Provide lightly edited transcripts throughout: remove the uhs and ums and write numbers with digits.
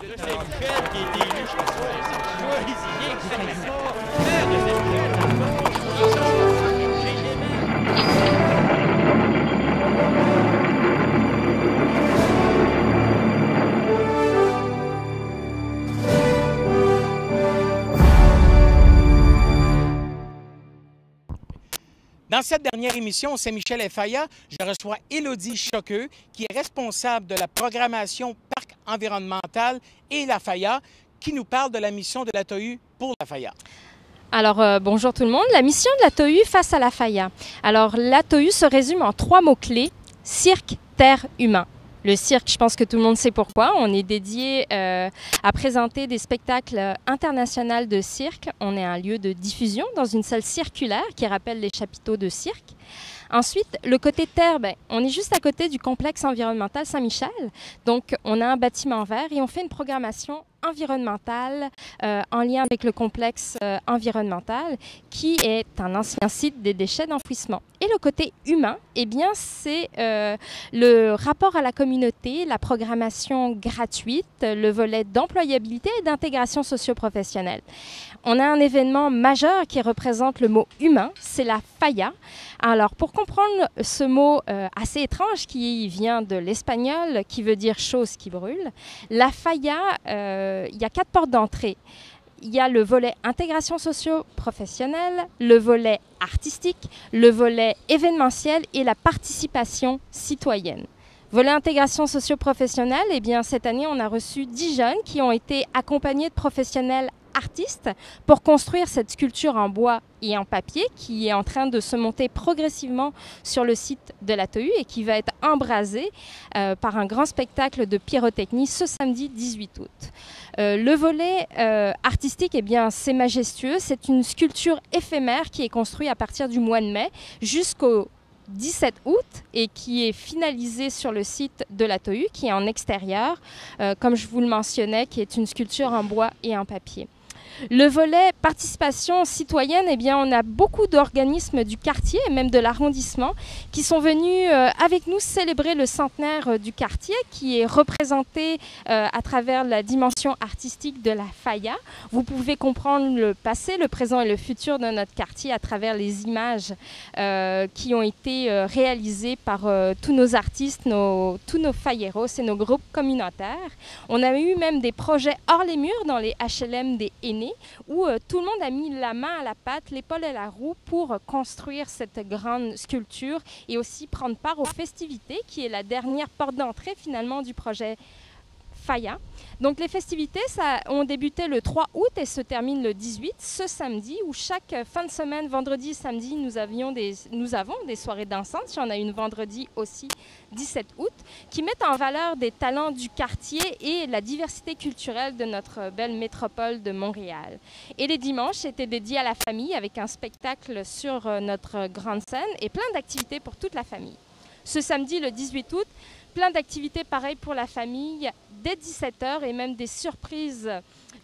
Dans cette dernière émission, Saint-Michel-et-Faya, je reçois Élodie Choqueux, qui est responsable de la programmation Parc environnemental et la Faya, qui nous parle de la mission de la TOHU pour la Faya. Alors, bonjour tout le monde. La mission de la TOHU face à la Faya. Alors, la TOHU se résume en 3 mots-clés: cirque, terre, humain. Le cirque, je pense que tout le monde sait pourquoi. On est dédié à présenter des spectacles internationaux de cirque. On est un lieu de diffusion dans une salle circulaire qui rappelle les chapiteaux de cirque. Ensuite, le côté terre, on est juste à côté du complexe environnemental Saint-Michel. Donc, on a un bâtiment vert et on fait une programmation environnementale en lien avec le complexe environnemental qui est un ancien site des déchets d'enfouissement. Et le côté humain, eh bien, c'est le rapport à la communauté, la programmation gratuite, le volet d'employabilité et d'intégration socio-professionnelle. On a un événement majeur qui représente le mot humain, c'est la Faya. Alors, pour comprendre ce mot assez étrange qui vient de l'espagnol, qui veut dire chose qui brûle, la Faya, il y a 4 portes d'entrée. Il y a le volet intégration socio-professionnelle, le volet artistique, le volet événementiel et la participation citoyenne. Volet intégration socio-professionnelle, eh bien, cette année, on a reçu 10 jeunes qui ont été accompagnés de professionnels artistes pour construire cette sculpture en bois et en papier qui est en train de se monter progressivement sur le site de la TOHU et qui va être embrasée par un grand spectacle de pyrotechnie ce samedi 18 août. Le volet artistique, eh bien, c'est majestueux. C'est une sculpture éphémère qui est construite à partir du mois de mai jusqu'au 17 août et qui est finalisée sur le site de la TOHU, qui est en extérieur, comme je vous le mentionnais, qui est une sculpture en bois et en papier. Le volet participation citoyenne, eh bien, on a beaucoup d'organismes du quartier et même de l'arrondissement qui sont venus avec nous célébrer le centenaire du quartier qui est représenté à travers la dimension artistique de la Faya. Vous pouvez comprendre le passé, le présent et le futur de notre quartier à travers les images qui ont été réalisées par tous nos artistes, tous nos fayeros et nos groupes communautaires. On a eu même des projets hors les murs dans les HLM des aînés où tout le monde a mis la main à la pâte, l'épaule à la roue pour construire cette grande sculpture et aussi prendre part aux festivités qui est la dernière porte d'entrée finalement du projet Faya. Donc les festivités ont débuté le 3 août et se terminent le 18, ce samedi, où chaque fin de semaine, vendredi et samedi, nous avons des soirées dansantes. Il y en a une vendredi aussi, 17 août, qui mettent en valeur des talents du quartier et la diversité culturelle de notre belle métropole de Montréal. Et les dimanches étaient dédiés à la famille avec un spectacle sur notre grande scène et plein d'activités pour toute la famille. Ce samedi, le 18 août, plein d'activités pareilles pour la famille dès 17h et même des surprises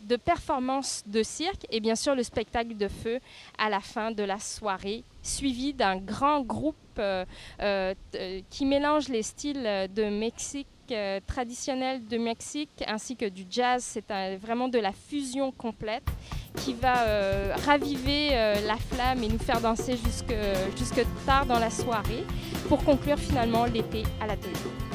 de performances de cirque et bien sûr le spectacle de feu à la fin de la soirée, suivi d'un grand groupe qui mélange les styles de Mexique traditionnel de Mexique ainsi que du jazz. C'est vraiment de la fusion complète qui va raviver la flamme et nous faire danser jusque tard dans la soirée pour conclure finalement l'été à la TOHU.